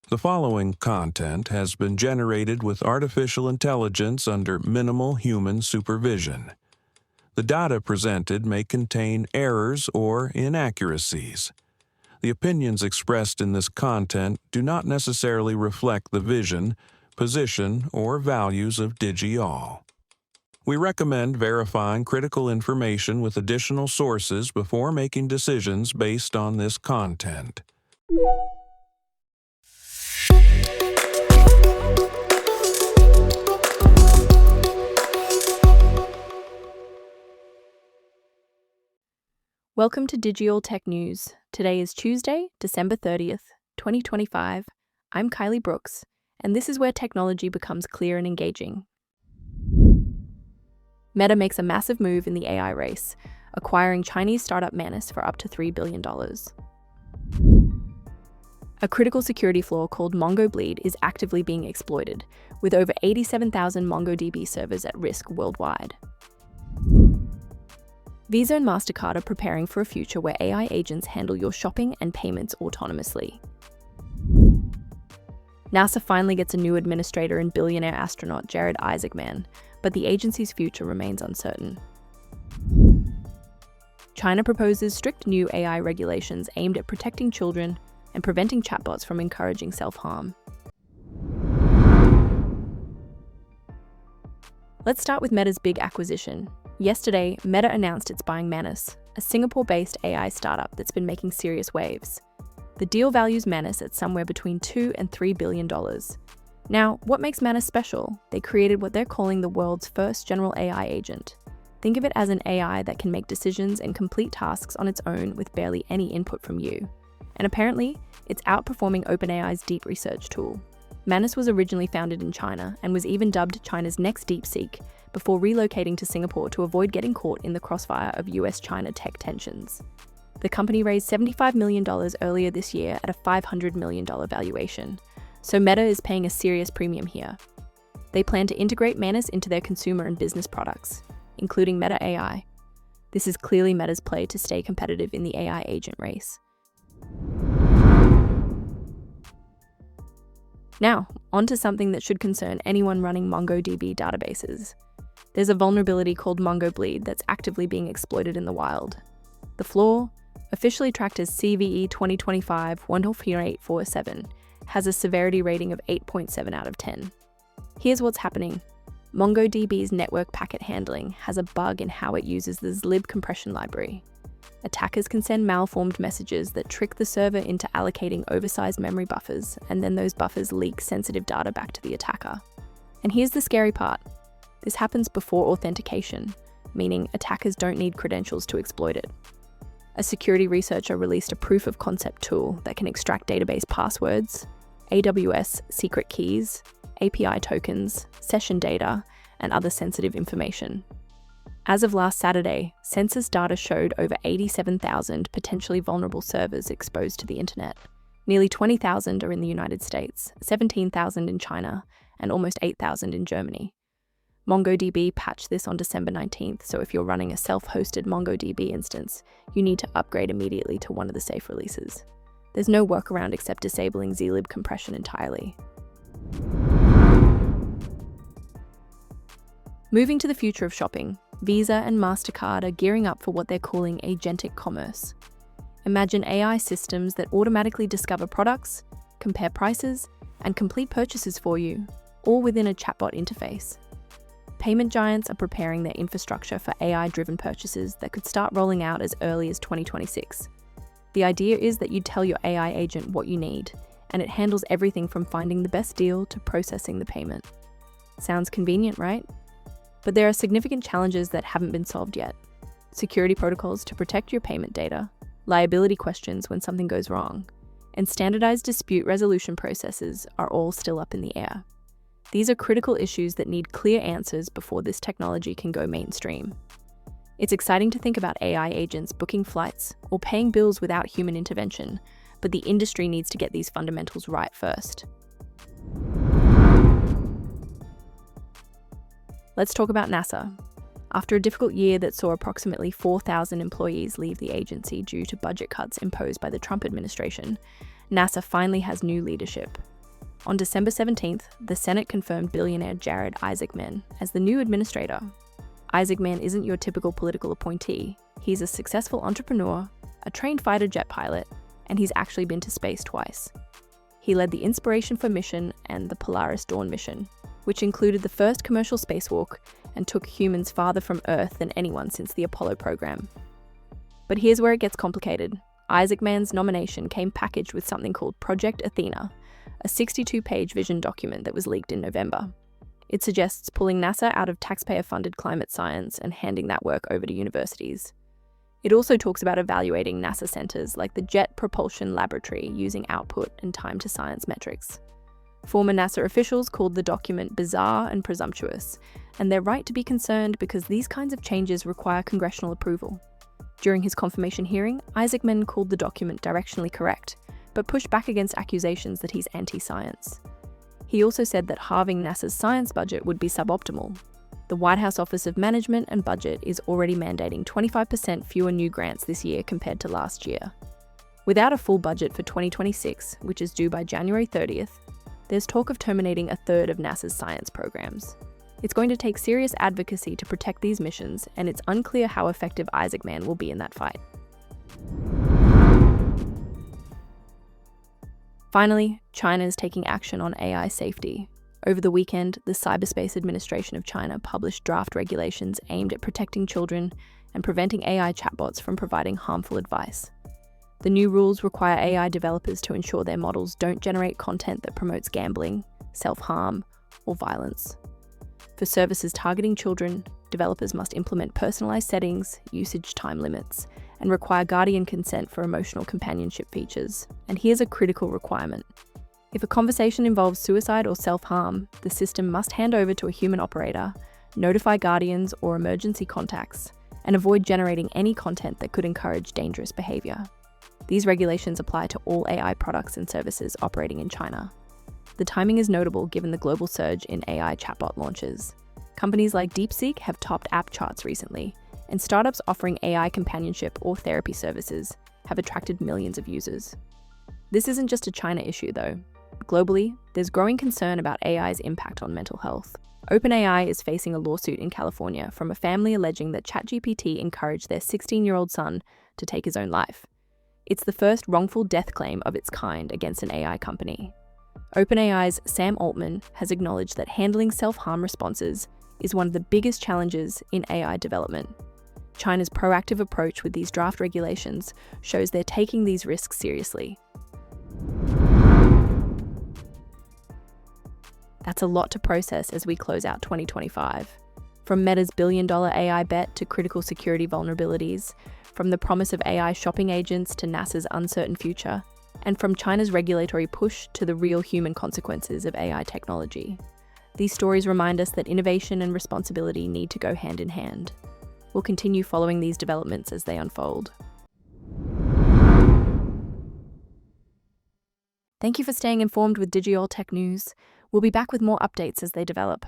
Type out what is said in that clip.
The following content has been generated with artificial intelligence under minimal human supervision. The data presented may contain errors or inaccuracies. The opinions expressed in this content do not necessarily reflect the vision, position, or values of DigiAll. We recommend verifying critical information with additional sources before making decisions based on this content. Welcome to DigiAll Tech News. Today is Tuesday, December 30th, 2025. I'm Kylie Brooks, and this is where technology becomes clear and engaging. Meta makes a massive move in the AI race, acquiring Chinese startup Manus for up to $3 billion. A critical security flaw called MongoBleed is actively being exploited, with over 87,000 MongoDB servers at risk worldwide. Visa and Mastercard are preparing for a future where AI agents handle your shopping and payments autonomously. NASA finally gets a new administrator in billionaire astronaut Jared Isaacman, but the agency's future remains uncertain. China proposes strict new AI regulations aimed at protecting children and preventing chatbots from encouraging self-harm. Let's start with Meta's big acquisition. Yesterday, Meta announced it's buying Manus, a Singapore-based AI startup that's been making serious waves. The deal values Manus at somewhere between $2 and $3 billion. Now, what makes Manus special? They created what they're calling the world's first general AI agent. Think of it as an AI that can make decisions and complete tasks on its own with barely any input from you. And apparently, it's outperforming OpenAI's deep research tool. Manus was originally founded in China and was even dubbed China's next DeepSeek before relocating to Singapore to avoid getting caught in the crossfire of US-China tech tensions. The company raised $75 million earlier this year at a $500 million valuation, so Meta is paying a serious premium here. They plan to integrate Manus into their consumer and business products, including Meta AI. This is clearly Meta's play to stay competitive in the AI agent race. Now, on to something that should concern anyone running MongoDB databases. There's a vulnerability called MongoBleed that's actively being exploited in the wild. The flaw, officially tracked as CVE 2025-14847, has a severity rating of 8.7 out of 10. Here's what's happening. MongoDB's network packet handling has a bug in how it uses the zlib compression library. Attackers can send malformed messages that trick the server into allocating oversized memory buffers, and then those buffers leak sensitive data back to the attacker. And here's the scary part. This happens before authentication, meaning attackers don't need credentials to exploit it. A security researcher released a proof-of-concept tool that can extract database passwords, AWS secret keys, API tokens, session data, and other sensitive information. As of last Saturday, census data showed over 87,000 potentially vulnerable servers exposed to the internet. Nearly 20,000 are in the United States, 17,000 in China, and almost 8,000 in Germany. MongoDB patched this on December 19th, so if you're running a self-hosted MongoDB instance, you need to upgrade immediately to one of the safe releases. There's no workaround except disabling zlib compression entirely. Moving to the future of shopping, Visa and Mastercard are gearing up for what they're calling agentic commerce. Imagine AI systems that automatically discover products, compare prices, and complete purchases for you, all within a chatbot interface. Payment giants are preparing their infrastructure for AI-driven purchases that could start rolling out as early as 2026. The idea is that you tell your AI agent what you need, and it handles everything from finding the best deal to processing the payment. Sounds convenient, right? But there are significant challenges that haven't been solved yet. Security protocols to protect your payment data, liability questions when something goes wrong, and standardized dispute resolution processes are all still up in the air. These are critical issues that need clear answers before this technology can go mainstream. It's exciting to think about AI agents booking flights or paying bills without human intervention, but the industry needs to get these fundamentals right first. Let's talk about NASA. After a difficult year that saw approximately 4,000 employees leave the agency due to budget cuts imposed by the Trump administration, NASA finally has new leadership. On December 17th, the Senate confirmed billionaire Jared Isaacman as the new administrator. Isaacman isn't your typical political appointee. He's a successful entrepreneur, a trained fighter jet pilot, and he's actually been to space twice. He led the Inspiration 4 mission and the Polaris Dawn mission, which included the first commercial spacewalk and took humans farther from Earth than anyone since the Apollo program. But here's where it gets complicated. Isaacman's nomination came packaged with something called Project Athena, a 62-page vision document that was leaked in November. It suggests pulling NASA out of taxpayer-funded climate science and handing that work over to universities. It also talks about evaluating NASA centers like the Jet Propulsion Laboratory using output and time to science metrics. Former NASA officials called the document bizarre and presumptuous, and they're right to be concerned because these kinds of changes require congressional approval. During his confirmation hearing, Isaacman called the document directionally correct, but pushed back against accusations that he's anti-science. He also said that halving NASA's science budget would be suboptimal. The White House Office of Management and Budget is already mandating 25% fewer new grants this year compared to last year. Without a full budget for 2026, which is due by January 30th, there's talk of terminating a third of NASA's science programs. It's going to take serious advocacy to protect these missions, and it's unclear how effective Isaacman will be in that fight. Finally, China is taking action on AI safety. Over the weekend, the Cyberspace Administration of China published draft regulations aimed at protecting children and preventing AI chatbots from providing harmful advice. The new rules require AI developers to ensure their models don't generate content that promotes gambling, self-harm, or violence. For services targeting children, developers must implement personalized settings, usage time limits, and require guardian consent for emotional companionship features. And here's a critical requirement. If a conversation involves suicide or self-harm, the system must hand over to a human operator, notify guardians or emergency contacts, and avoid generating any content that could encourage dangerous behavior. These regulations apply to all AI products and services operating in China. The timing is notable given the global surge in AI chatbot launches. Companies like DeepSeek have topped app charts recently, and startups offering AI companionship or therapy services have attracted millions of users. This isn't just a China issue, though. Globally, there's growing concern about AI's impact on mental health. OpenAI is facing a lawsuit in California from a family alleging that ChatGPT encouraged their 16-year-old son to take his own life. It's the first wrongful death claim of its kind against an AI company. OpenAI's Sam Altman has acknowledged that handling self-harm responses is one of the biggest challenges in AI development. China's proactive approach with these draft regulations shows they're taking these risks seriously. That's a lot to process as we close out 2025. From Meta's billion-dollar AI bet to critical security vulnerabilities, from the promise of AI shopping agents to NASA's uncertain future, and from China's regulatory push to the real human consequences of AI technology. These stories remind us that innovation and responsibility need to go hand in hand. We'll continue following these developments as they unfold. Thank you for staying informed with DigiAll Tech News. We'll be back with more updates as they develop.